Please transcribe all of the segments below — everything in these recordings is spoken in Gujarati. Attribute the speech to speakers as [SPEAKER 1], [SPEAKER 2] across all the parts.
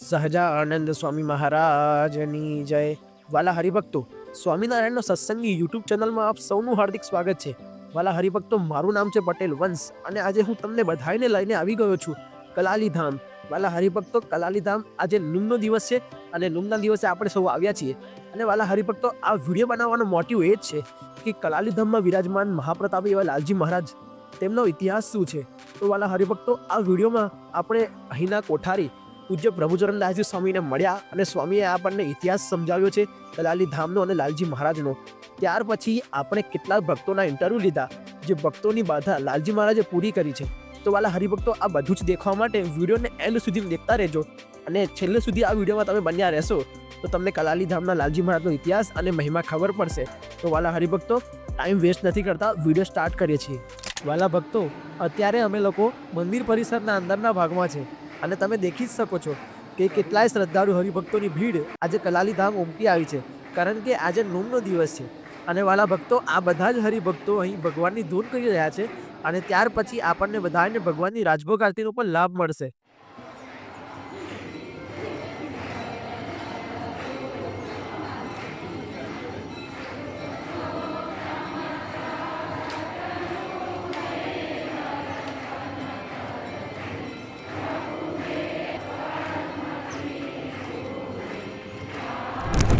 [SPEAKER 1] સહજાનંદ સ્વામી મહારાજની જય. વાલા હરિભક્તો, સ્વામિનારાયણનો સત્સંગી યુટ્યુબ ચેનલમાં આપ સૌનું હાર્દિક સ્વાગત છે. વાલા હરિભક્તો, મારું નામ છે પટેલ વંશ અને આજે હું તમને બધાઈને લઈને આવી ગયો છું કલાલી ધામ. વાલા હરિભક્તો, કલાલી ધામ આજે નુમનો દિવસ છે અને નુમના દિવસે આપણે સૌ આવ્યા છીએ. અને વાલા હરિભક્તો, આ વિડીયો બનાવવાનો મોટિવ એ જ છે કે કલાલી ધામમાં વિરાજમાન મહાપ્રતાપી એવા લાલજી મહારાજ, તેમનો ઇતિહાસ શું છે. તો વાલા હરિભક્તો, આ વિડીયોમાં આપણે અહીંના કોઠારી પૂજ્ય પ્રભુચરણદાસજી સ્વામીને મળ્યા અને સ્વામીએ આપણને ઇતિહાસ સમજાવ્યો છે કલાલી ધામનો અને લાલજી મહારાજનો. ત્યાર પછી આપણે કેટલાક ભક્તોના ઇન્ટરવ્યૂ લીધા, જે ભક્તોની બાધા લાલજી મહારાજે પૂરી કરી છે. તો વાલા હરિભક્તો, આ બધું જ દેખવા માટે વિડીયોને એન્ડ સુધી દેખતા રહેજો અને છેલ્લે સુધી આ વિડીયોમાં તમે બન્યા રહેશો તો તમને કલાલી ધામના લાલજી મહારાજનો ઇતિહાસ અને મહિમા ખબર પડશે. તો વાલા હરિભક્તો, ટાઈમ વેસ્ટ નથી કરતા, વિડીયો સ્ટાર્ટ કરીએ છીએ. વાલા ભક્તો, અત્યારે અમે લોકો મંદિર પરિસરના અંદરના ભાગમાં છે અને તમે દેખી જ શકો છો કે કેટલાય શ્રદ્ધાળુ હરિભક્તોની ભીડ આજે કલાલી ધામ ઉમટી આવી છે, કારણ કે આજે નોમનો દિવસ છે. અને વાલા ભક્તો, આ બધા જ હરિભક્તો અહીં ભગવાનની ધૂન કરી રહ્યા છે અને ત્યાર પછી આપણને બધાને ભગવાનની રાજભોગ આરતીનો પણ લાભ મળશે.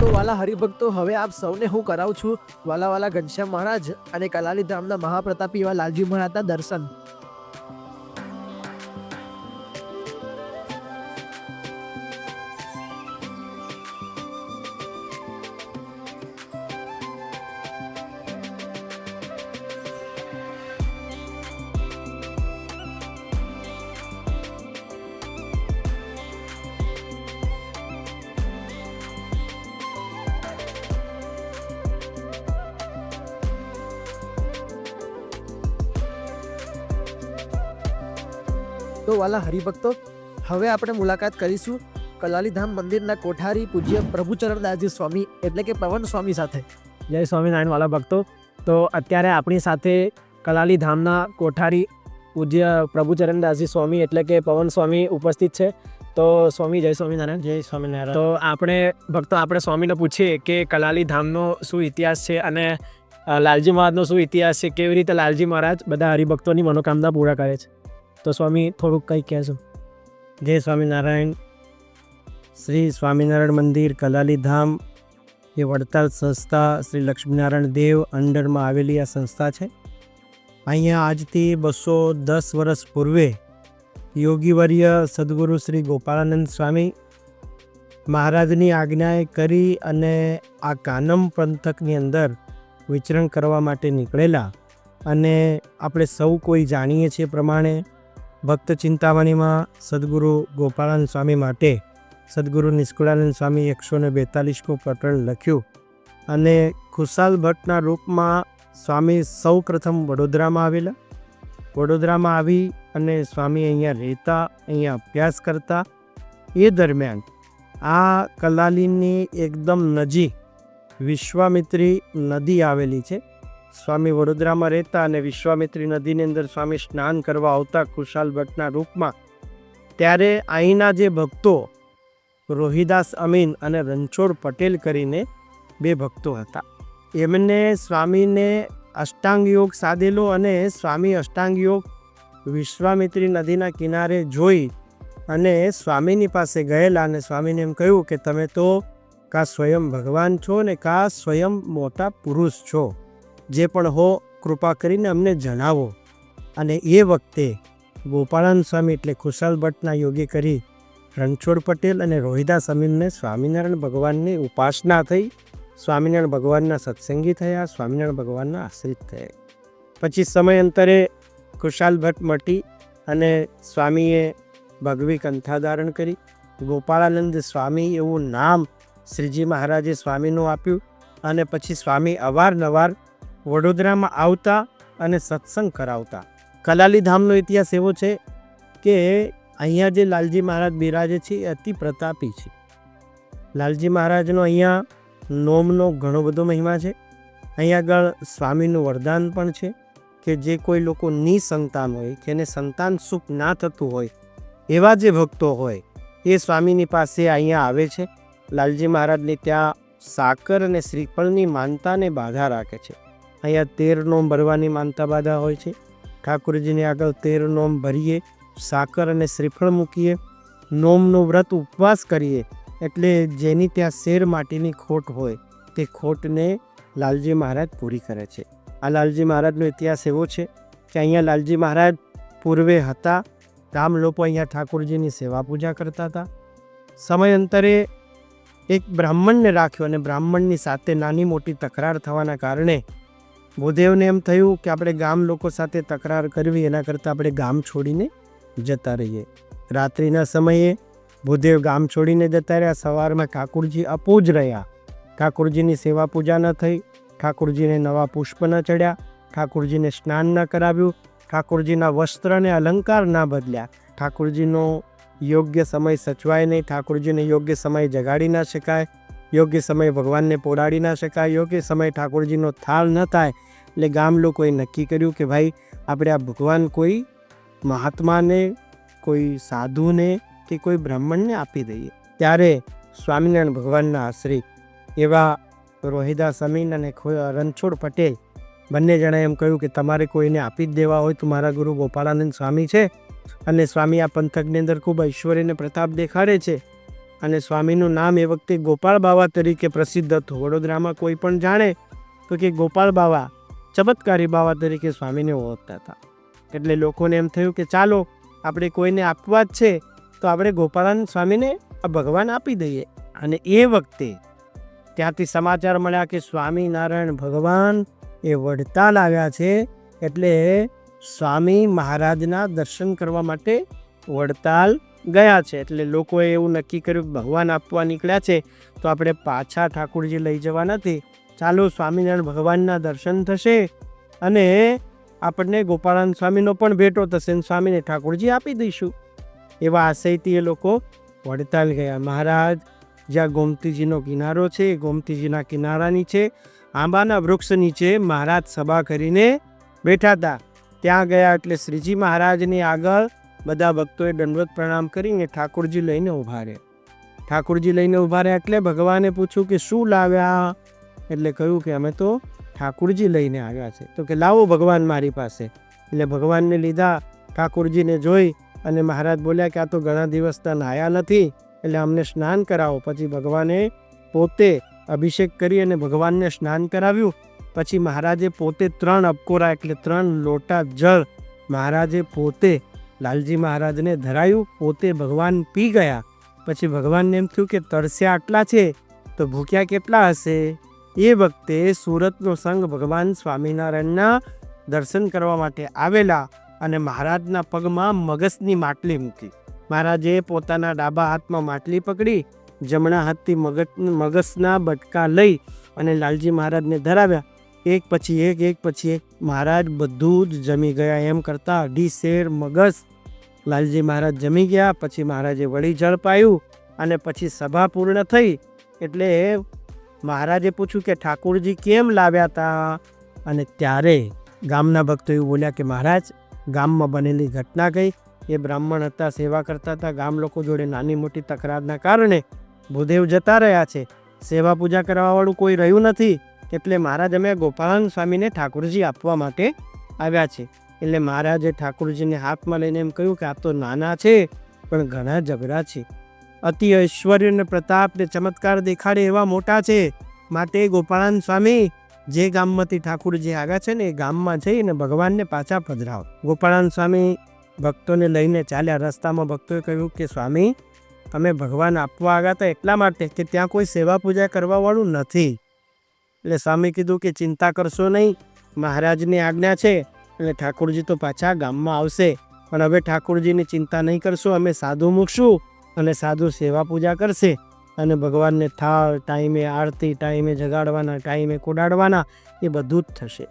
[SPEAKER 1] તો વાલા હરિભક્તો, હવે આપ સૌને હું કરાવું છું વાલા ઘનશ્યામ મહારાજ અને કલાલી ધામના મહાપ્રતાપી એવા લાલજી મહારાજના દર્શન. તો વાલા હરિભક્તો, હવે આપણે મુલાકાત કરીશું કલાલી ધામ મંદિરના કોઠારી પૂજ્ય પ્રભુચરણદાસજી સ્વામી એટલે કે પવન સ્વામી સાથે. જય સ્વામિનારાયણ વાલા ભક્તો. તો અત્યારે આપણી સાથે કલાલી ધામના કોઠારી પૂજ્ય પ્રભુચરણદાસજી સ્વામી એટલે કે પવન સ્વામી ઉપસ્થિત છે. તો સ્વામી જય સ્વામિનારાયણ. જય સ્વામિનારાયણ. તો આપણે સ્વામીને પૂછીએ કે કલાલી ધામનો શું ઇતિહાસ છે અને લાલજી મહારાજનો શું ઇતિહાસ છે, કેવી રીતે લાલજી મહારાજ બધા હરિભક્તોની મનોકામના પૂરા કરે છે. તો સ્વામી થોડુંક કંઈ કહેશો?
[SPEAKER 2] જય સ્વામિનારાયણ. શ્રી સ્વામિનારાયણ મંદિર કલાલી ધામ એ વડતાલ સંસ્થા શ્રી લક્ષ્મીનારાયણ દેવ અંડરમાં આવેલી આ સંસ્થા છે. અહીંયા આજથી 210 વર્ષ પૂર્વે યોગીવર્ય સદગુરુ શ્રી ગોપાળાનંદ સ્વામી મહારાજની આજ્ઞાએ કરી અને આ કાનમ પંથકની અંદર વિચરણ કરવા માટે નીકળેલા. અને આપણે સૌ કોઈ જાણીએ છીએ પ્રમાણે ભક્ત ચિંતામણીમાં સદગુરુ ગોપાળાનંદ સ્વામી માટે સદગુરુ નિષ્કુળાનંદ સ્વામી 142મું પ્રકરણ લખ્યું અને ખુશાલ ભટ્ટના રૂપમાં સ્વામી સૌ પ્રથમ વડોદરામાં આવેલા. વડોદરામાં આવી અને સ્વામી અહીંયા રહેતા, અહીંયા અભ્યાસ કરતા. એ દરમિયાન આ કલાલીની એકદમ નજીક વિશ્વામિત્રી નદી આવેલી છે. સ્વામી વડોદરામાં રહેતા અને વિશ્વામિત્રી નદીની અંદર સ્વામી સ્નાન કરવા આવતા ખુશાલ ભટ્ટના રૂપમાં. ત્યારે અહીંના જે ભક્તો રોહિદાસ અમીન અને રણછોડ પટેલ કરીને 2 ભક્તો હતા, એમને સ્વામીને અષ્ટાંગ યોગ સાધેલો અને સ્વામી અષ્ટાંગ યોગ વિશ્વામિત્રી નદીના કિનારે જોઈ અને સ્વામીની પાસે ગયેલા અને સ્વામીને એમ કહ્યું કે તમે તો કા સ્વયં ભગવાન છો ને કા સ્વયં મોટા પુરુષ છો, જે પણ હો કૃપા કરીને અમને જણાવો. અને એ વખતે ગોપાળાનંદ સ્વામી એટલે ખુશાલ ભટ્ટના યોગે કરી રણછોડ પટેલ અને રોહિદાસ અમીનને સ્વામિનારાયણ ભગવાનની ઉપાસના થઈ, સ્વામિનારાયણ ભગવાનના સત્સંગી થયા, સ્વામિનારાયણ ભગવાનના આશ્રિત થયા. પછી સમયાંતરે ખુશાલ ભટ્ટ મટી અને સ્વામીએ ભગવી કંઠા ધારણ કરી. ગોપાળાનંદ સ્વામી એવું નામ શ્રીજી મહારાજે સ્વામીનું આપ્યું. અને પછી સ્વામી અવારનવાર વડોદરામાં આવતા અને સત્સંગ કરાવતા. કલાલી ધામનો ઇતિહાસ એવો છે કે અહીંયા જે લાલજી મહારાજ બિરાજે છે એ અતિ પ્રતાપી છે. લાલજી મહારાજનો અહીંયા નોમનો ઘણો બધો મહિમા છે. અહીંયા આગળ સ્વામીનું વરદાન પણ છે કે જે કોઈ લોકો નિસંતાન હોય, કે એને સંતાન સુખ ના થતું હોય, એવા જે ભક્તો હોય એ સ્વામીની પાસે અહીંયા આવે છે. લાલજી મહારાજને ત્યાં સાકર અને શ્રીફળની માનતાને બાધા રાખે છે. અહીંયા 13 નોમ ભરવાની માનતા બાધા હોય છે. ઠાકોરજીને આગળ 13 નોમ ભરીએ, સાકર અને શ્રીફળ મૂકીએ, નોમનું વ્રત ઉપવાસ કરીએ, એટલે જેની ત્યાં શેર માટીની ખોટ હોય તે ખોટને લાલજી મહારાજ પૂરી કરે છે. આ લાલજી મહારાજનો ઇતિહાસ એવો છે કે અહીંયા લાલજી મહારાજ પૂર્વે હતા. ગામ લોકો અહીંયા ઠાકોરજીની સેવા પૂજા કરતા હતા. સમયાંતરે એક બ્રાહ્મણને રાખ્યો અને બ્રાહ્મણની સાથે નાની મોટી તકરાર થવાના કારણે ભૂદેવને એમ થયું કે આપણે ગામ લોકો સાથે તકરાર કરવી એના કરતાં આપણે ગામ છોડીને જતા રહીએ. રાત્રિના સમયે ભૂદેવ ગામ છોડીને જતા રહ્યા. સવારમાં ઠાકોરજી અપૂજ રહ્યા. ઠાકોરજીની સેવા પૂજા ન થઈ, ઠાકોરજીને નવા પુષ્પ ન ચડ્યા, ઠાકોરજીને સ્નાન ન કરાવ્યું, ઠાકોરજીના વસ્ત્રને અલંકાર ના બદલ્યા, ઠાકોરજીનો યોગ્ય સમય સચવાય નહીં, ઠાકોરજીને યોગ્ય સમય જગાડી ના શકાય, યોગ્ય સમય ભગવાનને પોડાડી ના શકાય, યોગ્ય સમય ઠાકોરજીનો થાળ ન થાય. એટલે ગામ લોકોએ નક્કી કર્યું કે ભાઈ આપણે આ ભગવાન કોઈ મહાત્માને, કોઈ સાધુને કે કોઈ બ્રાહ્મણને આપી દઈએ. ત્યારે સ્વામિનારાયણ ભગવાનના આશ્રિત એવા રોહિદાસ અમીન અને રણછોડ પટેલ બંને જણાએ એમ કહ્યું કે તમારે કોઈને આપી જ દેવા હોય તો મારા ગુરુ ગોપાળાનંદ સ્વામી છે, અને સ્વામી આ પંથકની અંદર ખૂબ ઐશ્વર્ય અને પ્રતાપ દેખાડે છે, અને સ્વામીનું નામ એ વખતે ગોપાળ બાવા તરીકે પ્રસિદ્ધ હતું. વડોદરામાં કોઈ પણ જાણે તો કે ગોપાળ બાવા, ચમત્કારી બાવા તરીકે સ્વામીને ઓળખતા હતા. એટલે લોકોને એમ થયું કે ચાલો આપણે કોઈને આપવા જ છે તો આપણે ગોપાળાનંદ સ્વામીને આ ભગવાન આપી દઈએ. અને એ વખતે ત્યાંથી સમાચાર મળ્યા કે સ્વામિનારાયણ ભગવાન એ વડતાલ આવ્યા છે, એટલે સ્વામી મહારાજના દર્શન કરવા માટે વડતાલ ગયા છે. એટલે લોકોએ એવું નક્કી કર્યું કે ભગવાન આપવા નીકળ્યા છે તો આપણે પાછા ઠાકોરજી લઈ જવા નથી, ચાલો સ્વામિનારાયણ ભગવાનના દર્શન થશે અને આપણને ગોપાળાનંદ સ્વામીનો પણ ભેટો થશે અને સ્વામીને ઠાકોરજી આપી દઈશું. એવા આશયથી એ લોકો વડતાલ ગયા. મહારાજ જ્યાં ગોમતીજીનો કિનારો છે, ગોમતીજીના કિનારા નીચે આંબાના વૃક્ષ નીચે મહારાજ સભા કરીને બેઠા હતા. ત્યાં ગયા એટલે શ્રીજી મહારાજની આગળ બધા ભક્તોએ દંડવત પ્રણામ કરીને ઠાકોરજી લઈને ઊભા રહ્યા. ઠાકોરજી લઈને ઊભા રહ્યા એટલે ભગવાને પૂછ્યું કે શું લાવ્યા? એટલે કહ્યું કે અમે તો ઠાકોરજી લઈને આવ્યા છે. તો કે લાવો ભગવાન મારી પાસે. એટલે ભગવાનને લીધા. ઠાકોરજીને જોઈ અને મહારાજ બોલ્યા કે આ તો ઘણા દિવસના નાહ્યા નથી, એટલે અમને સ્નાન કરાવો. પછી ભગવાને પોતે અભિષેક કરી અને ભગવાનને સ્નાન કરાવ્યું. પછી મહારાજે પોતે 3 અબકોરા એટલે 3 લોટા જળ મહારાજે પોતે લાલજી મહારાજને ધરાયું, પોતે ભગવાન પી ગયા. પછી ભગવાનને એમ થયું કે તરસ્યા આટલા છે તો ભૂખ્યા કેટલા હશે. એ વખતે સુરતનો સંઘ ભગવાન સ્વામિનારાયણના દર્શન કરવા માટે આવેલા અને મહારાજના પગમાં મગસની માટલી મૂકી. મહારાજે પોતાના ડાબા હાથમાં માટલી પકડી, જમણા હાથથી મગસના બટકા લઈ અને લાલજી મહારાજને ધરાવ્યા. એક પછી એક મહારાજ બધું જ જમી ગયા. એમ કરતાં 2.5 શેર મગસ લાલજી મહારાજ જમી ગયા. પછી મહારાજે વળી જળ પાયું અને પછી સભા પૂર્ણ થઈ. એટલે મહારાજે પૂછ્યું કે ઠાકોરજી કેમ લાવ્યા હતા? અને ત્યારે ગામના ભક્તો એવું બોલ્યા કે મહારાજ ગામમાં બનેલી ઘટના કઈ. એ બ્રાહ્મણ હતા, સેવા કરતા હતા, ગામ લોકો જોડે નાની મોટી તકરારના કારણે ભૂદેવ જતા રહ્યા છે, સેવા પૂજા કરવાવાળું કોઈ રહ્યું નથી, એટલે મહારાજ અમે ગોપાળાનંદ સ્વામીને ઠાકોરજી આપવા માટે આવ્યા છે. એટલે મહારાજે ઠાકોરજીને હાથમાં લઈને એમ કહ્યું કે આ તો નાના છે પણ ઘણા જબરા છે, અતિ ઐશ્વર્ય ને પ્રતાપ ને ચમત્કાર દેખાડે એવા મોટા છે, માટે ગોપાળાનંદ સ્વામી જે ગામમાંથી ઠાકોરજી આવ્યા છે ને એ ગામમાં જઈને ભગવાનને પાછા પધરાવો. ગોપાળાનંદ સ્વામી ભક્તોને લઈને ચાલ્યા. રસ્તામાં ભક્તોએ કહ્યું કે સ્વામી અમે ભગવાન આપવા આવ્યા હતા એટલા માટે કે ત્યાં કોઈ સેવા પૂજા કરવાવાળું નથી. એટલે સ્વામી કીધું કે ચિંતા કરશો નહીં, મહારાજની આજ્ઞા છે એટલે ઠાકોરજી તો પાછા ગામમાં આવશે, પણ હવે ઠાકોરજીની ચિંતા નહીં કરશો, અમે સાધુ મૂકશું અને સાધુ સેવા પૂજા કરશે અને ભગવાનને થાળ ટાઈમે, આરતી ટાઈમે જગાડવાના, ટાઈમે કોડાડવાના, એ બધું જ થશે.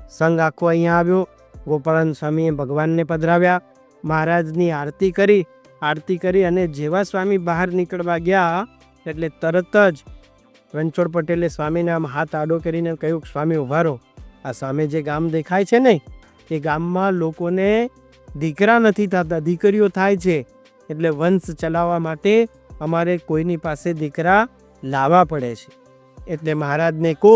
[SPEAKER 2] સંઘ આખો અહીંયા આવ્યો. ગોપાળાનંદ સ્વામીએ ભગવાનને પધરાવ્યા, મહારાજની આરતી કરી અને જેવા સ્વામી બહાર નીકળવા ગયા એટલે તરત જ રણછોડ પટેલે સ્વામીને આમ હાથ આડો કરીને કહ્યું સ્વામી ઉભા રહો. આ સામે જે ગામ દેખાય છે ને એ ગામમાં લોકોને દીકરા નથી થતા, દીકરીઓ થાય છે, એટલે વંશ ચલાવવા માટે અમારે કોઈની પાસે દીકરા લાવવા પડે છે. એટલે મહારાજને કહો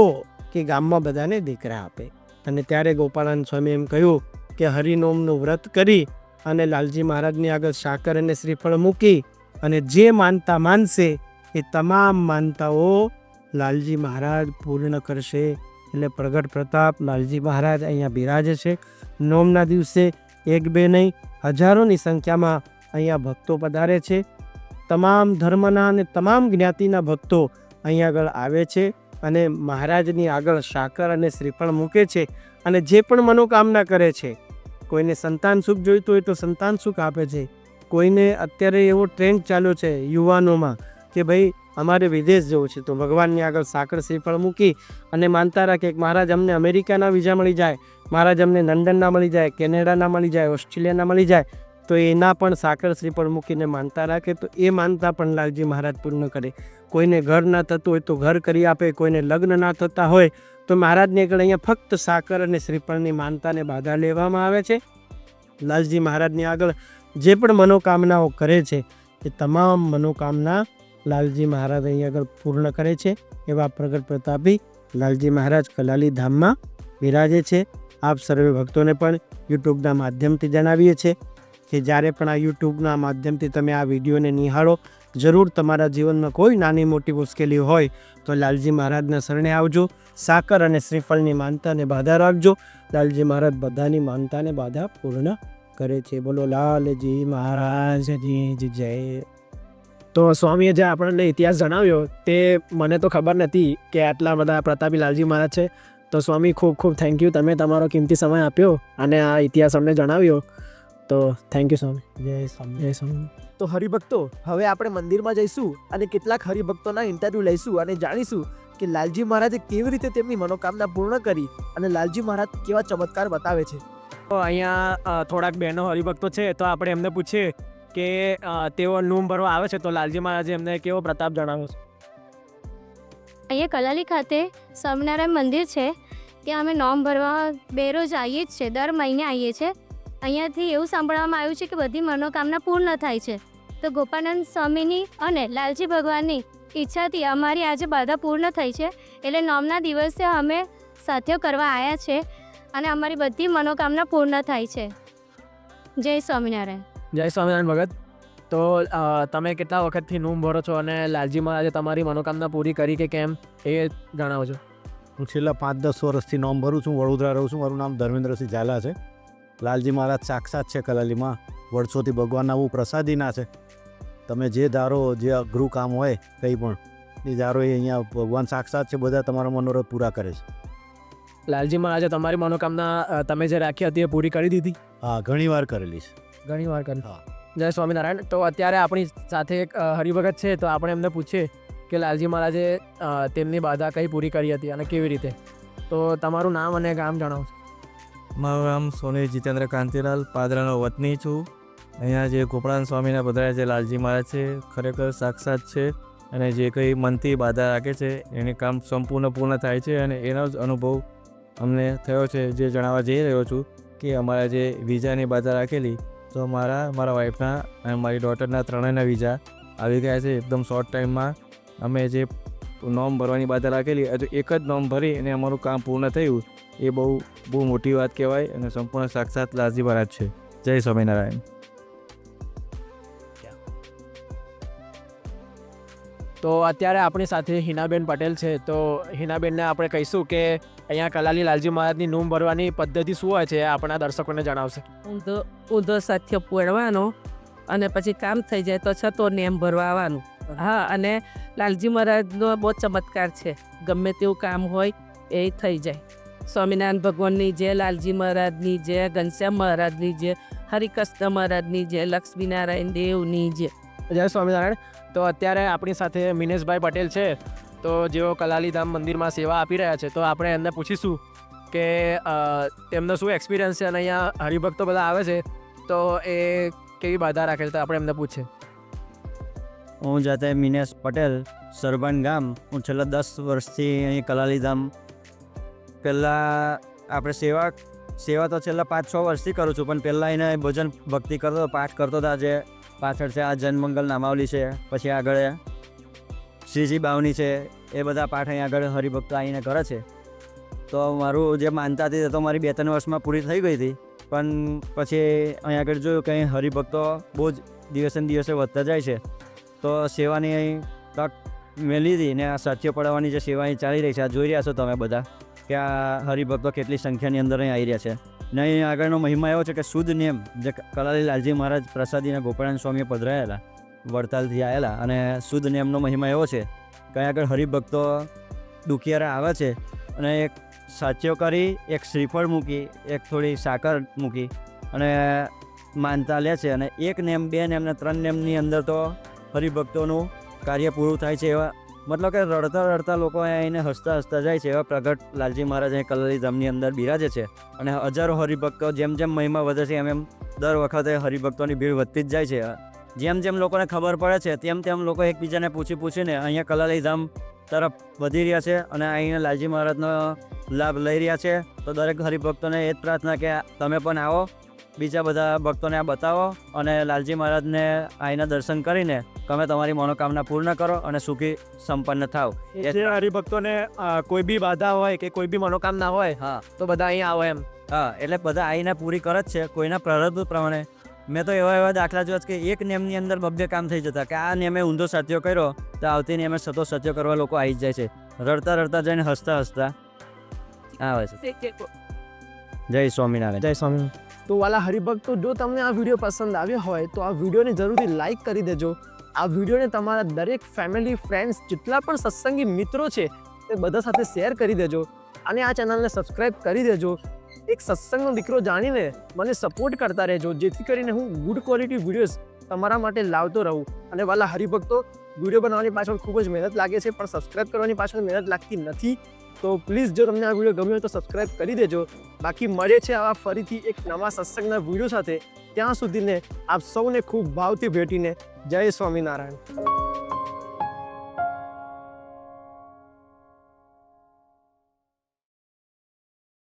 [SPEAKER 2] કે ગામમાં બધાને દીકરા આપે. અને ત્યારે ગોપાળાનંદ સ્વામી એમ કહ્યું કે હરિનોમનું વ્રત કરી અને લાલજી મહારાજની આગળ સાકર અને શ્રીફળ મૂકી અને જે માનતા માનશે એ તમામ માનતાઓ લાલજી મહારાજ પૂર્ણ કરશે. એટલે પ્રગટ પ્રતાપ લાલજી મહારાજ અહીંયા બિરાજે છે. નોમના દિવસે એક બે નહીં, હજારોની સંખ્યામાં અહીંયા ભક્તો પધારે છે. તમામ ધર્મના અને તમામ જ્ઞાતિના ભક્તો અહીંયા આગળ આવે છે અને મહારાજની આગળ સાકર અને શ્રીફળ મૂકે છે અને જે પણ મનોકામના કરે છે. કોઈને સંતાન સુખ જોઈતું હોય તો સંતાન સુખ આપે છે. કોઈને અત્યારે એવો ટ્રેન્ડ ચાલ્યો છે યુવાનોમાં કે ભાઈ અમારે વિદેશ જવું છે, તો ભગવાનની આગળ સાકર શ્રીફળ મૂકી અને માનતા રાખે કે મહારાજ અમને અમેરિકાના વિઝા મળી જાય, મહારાજ અમને લંડનના મળી જાય, કેનેડાના મળી જાય, ઓસ્ટ્રેલિયાના મળી જાય, તો એના પણ સાકર શ્રીફળ મૂકીને માનતા રાખે તો એ માનતા પણ લાલજી મહારાજ પૂર્ણ કરે. કોઈને ઘર ના થતું હોય તો ઘર કરી આપે, કોઈને લગ્ન ના થતા હોય તો મહારાજને આગળ અહીંયા ફક્ત સાકર અને શ્રીફળની માનતાને બાધા લેવામાં આવે છે. લાલજી મહારાજની આગળ જે પણ મનોકામનાઓ કરે છે એ તમામ મનોકામના લાલજી મહારાજ અહીં આગળ પૂર્ણ કરે છે. એવા પ્રગટ પ્રતાપી લાલજી મહારાજ કલાલી ધામમાં બિરાજે છે. આપ સર્વે ભક્તોને પણ યુટ્યુબના માધ્યમથી જણાવીએ છીએ કે જ્યારે પણ આ યુટ્યુબના માધ્યમથી તમે આ વિડીયોને નિહાળો, જરૂર તમારા જીવનમાં કોઈ નાની મોટી મુશ્કેલી હોય તો લાલજી મહારાજના શરણે આવજો. સાકર અને શ્રીફળની માનતાને બાધા રાખજો. લાલજી મહારાજ બધાની માનતાને બાધા પૂર્ણ કરે છે. બોલો લાલજી મહારાજની જય.
[SPEAKER 1] તો સ્વામીએ જે આપણને ઇતિહાસ જણાવ્યો તે મને તો ખબર નથી કે આટલા બધા પ્રતાપી લાલજી મહારાજ છે. તો સ્વામી ખૂબ ખૂબ થેન્ક યુ, તમે તમારો કિંમતી સમય આપ્યો અને આ ઇતિહાસ અમને જણાવ્યો. તો થેન્ક યુ સ્વામી.
[SPEAKER 2] જય સ્વામી.
[SPEAKER 1] જય સ્વામી. તો હરિભક્તો, હવે આપણે મંદિરમાં જઈશું અને કેટલાક હરિભક્તોના ઇન્ટરવ્યૂ લઈશું અને જાણીશું કે લાલજી મહારાજે કેવી રીતે તેમની મનોકામના પૂર્ણ કરી અને લાલજી મહારાજ કેવા ચમત્કાર બતાવે છે. તો અહીંયા થોડાક બહેનો હરિભક્તો છે, તો આપણે એમને પૂછીએ કે તેઓ નોમ ભરવા આવે છે તો લાલજી મહારાજે એમને કેવો પ્રતાપ જણાવ્યો છે.
[SPEAKER 3] અહીંયા કલાલી ખાતે સ્વામિનારાયણ મંદિર છે, ત્યાં અમે નોમ ભરવા બેરોજ આવીએ જ છે, દર મહિને આવીએ છીએ. અહીંયાથી એવું સાંભળવામાં આવ્યું છે કે બધી મનોકામના પૂર્ણ થાય છે. તો ગોપાનંદ સ્વામીની અને લાલજી ભગવાનની ઈચ્છાથી અમારી આજે બાધા પૂર્ણ થઈ છે. એટલે નોમના દિવસે અમે સાથીઓ કરવા આવ્યા છે અને અમારી બધી મનોકામના પૂર્ણ થાય છે. જય સ્વામિનારાયણ.
[SPEAKER 1] જય સ્વામિનારાયણ ભગત. તો તમે કેટલા વખતથી નોમ ભરો છો અને લાલજી મહારાજે તમારી મનોકામના પૂરી કરી કે કેમ એ જણાવજો.
[SPEAKER 4] હું છેલ્લા 5-10 વર્ષથી નોમ ભરું છું. વડોદરા રહું છું. મારું નામ ધર્મેન્દ્રસિંહ ઝાલા છે. લાલજી મહારાજ સાક્ષાત છે કલાલીમાં. વર્ષોથી ભગવાનના બહુ પ્રસાદીના છે. તમે જે ધારો, જે અઘરું કામ હોય કંઈ પણ એ ધારો એ અહીંયા ભગવાન સાક્ષાત છે. બધા તમારા મનોરથ પૂરા કરે છે.
[SPEAKER 1] લાલજી મહારાજે તમારી મનોકામના તમે જે રાખી હતી એ પૂરી કરી દીધી?
[SPEAKER 4] હા, ઘણી વાર કરેલી છે.
[SPEAKER 1] ઘણી વાર કરી.
[SPEAKER 4] હા.
[SPEAKER 1] જય સ્વામિનારાયણ. તો અત્યારે આપણી સાથે એક હરિભગત છે, તો આપણે એમને પૂછીએ કે લાલજી મહારાજે તેમની બાધા કઈ પૂરી કરી હતી અને કેવી રીતે. તો તમારું નામ અને ગામ જણાવો.
[SPEAKER 5] મારું નામ સોની જીતેન્દ્ર કાંતિલાલ, પાદરાનો વતની છું. અહીંયા જે ગોપાળાનંદ સ્વામીના પધાર્યા છે લાલજી મહારાજ છે, ખરેખર સાક્ષાત છે અને જે કંઈ મનથી બાધા રાખે છે એને કામ સંપૂર્ણ પૂર્ણ થાય છે. અને એનો જ અનુભવ અમને થયો છે, જે જણાવવા જઈ રહ્યો છું કે અમારા જે વિઝાની બાધા રાખેલી, તો મારા વાઈફના અને મારી ડોટરના ત્રણેયના વિઝા આવી ગયા છે એકદમ શોર્ટ ટાઈમમાં. અમે જે નોમ ભરવાની બાધા રાખેલી હજુ એક જ નોમ ભરી અને અમારું કામ પૂર્ણ થયું, એ બહુ મોટી વાત કહેવાય અને સંપૂર્ણ સાક્ષાત લાલજી મહારાજ છે. જય સ્વામિનારાયણ.
[SPEAKER 1] તો અત્યારે આપણી સાથે હિનાબેન પટેલ છે. તો હિનાબેનને આપણે કહીશું કે અહીંયા કલાલી લાલજી મહારાજની નોમ ભરવાની પદ્ધતિ શું હોય છે એ આપણા દર્શકોને જણાવશે.
[SPEAKER 6] ઊંધો સાથ્ય પોળવાનો અને પછી કામ થઈ જાય તો છતો નેમ ભરવા આવવાનું. હા, અને લાલજી મહારાજનો બહુ ચમત્કાર છે. ગમે તેવું કામ હોય એ થઈ જાય. સ્વામિનારાયણ ભગવાનની જય, લાલજી મહારાજની જય, ઘનશ્યામ મહારાજની જય, હરિકૃષ્ણ મહારાજની જય, લક્ષ્મીનારાયણ દેવની જય.
[SPEAKER 1] જય સ્વામિનારાયણ. તો અત્યારે આપણી સાથે મિનેશભાઈ પટેલ છે, તો જેઓ કલાલીધામ મંદિરમાં સેવા આપી રહ્યા છે. તો આપણે એમને પૂછીશું કે તેમનો શું એક્સપિરિયન્સ છે અને અહીંયા હરિભક્તો બધા આવે છે તો એ કેવી બાધા રાખે છે, તો આપણે એમને પૂછીએ.
[SPEAKER 7] હું જાતે મિનેશ પટેલ, સરબન ગામ. હું છેલ્લા 10 વર્ષથી અહીં કલાલીધામ, પહેલાં આપણે સેવા તો છેલ્લા 5-6 વર્ષથી કરું છું, પણ પહેલાં એને ભજન ભક્તિ કરતો, પાઠ કરતો હતા. જે પાછળ છે આ જનમંગલ નામાવલી છે, પછી આગળ શ્રીજી બાવની છે, એ બધા પાઠ અહીં આગળ હરિભક્તો આવીને કરે છે. તો મારું જે માનતા હતી એ તો મારી 2-3 વર્ષમાં પૂરી થઈ ગઈ હતી, પણ પછી અહીં આગળ જોયું કે અહીં હરિભક્તો બહુ જ દિવસે ને દિવસે વધતા જાય છે. તો સેવાની અહીં તક મેળવી હતી ને આ સાચીઓ પડાવવાની જે સેવા અહીં ચાલી રહી છે, આ જોઈ રહ્યા છો તમે બધા કે આ હરિભક્તો કેટલી સંખ્યાની અંદર અહીં આવી રહ્યા છે. ને અહીં આગળનો મહિમા એવો છે કે શુદ્ધ નિયમ જે કલાલી લાલજી મહારાજ પ્રસાદીના ગોપાળાન સ્વામીએ પધરાયેલા વડતાલથી આવેલા, અને શુદ્ધ નિયમનો મહિમા એવો છે કે અહીં આગળ હરિભક્તો દુખિયારા આવે છે અને એક સાચીઓ કરી, એક શ્રીફળ મૂકી, એક થોડી સાકર મૂકી અને માનતા લે છે. અને 1 નેમ, 2 નેમ ને 3 નેમની અંદર તો હરિભક્તોનું કાર્ય પૂરું થાય છે. એવા મતલબ કે રડતા રડતા લોકો આવીને હસતા હસતા જાય છે. એવા પ્રગટ લાલજી મહારાજ અહીં કલાલી ધામની અંદર બિરાજે છે. અને હજારો હરિભક્તો જેમ જેમ મહિમા વધે છે એમ દર વખતે હરિભક્તોની ભીડ વધતી જ જાય છે. જેમ જેમ લોકોને ખબર પડે છે તેમ તેમ લોકો એકબીજાને પૂછીને અહીંયા કલાલી ધામ તરફ વધી રહ્યા છે અને અહીંયા લાલજી મહારાજનો લાભ લઈ રહ્યા છે. તો દરેક હરિભક્તોને એ જ પ્રાર્થના કે તમે પણ આવો, બીજા બધા ભક્તોને આ બતાવો અને લાલજી મહારાજને આવીને દર્શન કરીને તમે તમારી મનોકામના પૂર્ણ કરો અને સુખી સંપન્ન થાવ.
[SPEAKER 1] જે હરિભક્તોને કોઈ બી બાધા હોય કે કોઈ બી મનોકામના હોય
[SPEAKER 7] હા
[SPEAKER 1] તો બધા અહીંયા આવે એમ.
[SPEAKER 7] હા, એટલે બધા આવીને પૂરી કરે જ છે કોઈના પ્રારબ્ધ પ્રમાણે. મેં તો એવા દાખલા જોયા છે કે 1 નેમની અંદર 2 કામ થઈ જતા, કે આ નેમે ઊંધો સાચો કર્યો તો આવતી નેમે સતો સાચો કરવા લોકો આવી જ જાય છે. રડતા રડતા જઈને હસતા હસતા આવે છે. જય સ્વામિનારાયણ.
[SPEAKER 1] જય સ્વામી. તો વાલા હરિભક્તો, જો તમને આ વિડીયો પસંદ આવ્યો હોય તો આ વિડીયોને જરૂરથી લાઈક કરી દેજો. આ વિડીયોને તમારા દરેક ફેમિલી, ફ્રેન્ડ્સ, જેટલા પણ સત્સંગી મિત્રો છે તે બધા સાથે શેર કરી દેજો અને આ ચેનલને સબસ્ક્રાઈબ કરી દેજો. એક સત્સંગનો દીકરો જાણીને મને સપોર્ટ કરતા રહેજો, જેથી કરીને હું ગુડ ક્વોલિટી વિડીયોઝ તમારા માટે લાવતો રહું. અને વાલા હરિભક્તો, વિડીયો બનાવવાની પાછળ ખૂબ જ મહેનત લાગે છે, પણ સબસ્ક્રાઈબ કરવાની પાછળ મહેનત લાગતી નથી. તો પ્લીઝ, જો તમને આ વિડીયો ગમ્યો હોય તો સબસ્ક્રાઈબ કરી દેજો. બાકી મળે છે આવા ફરીથી એક નવા સત્સંગના વિડીયો સાથે. ત્યાં સુધીને આપ સૌને ખૂબ ભાવથી ભેટીને જય સ્વામિનારાયણ.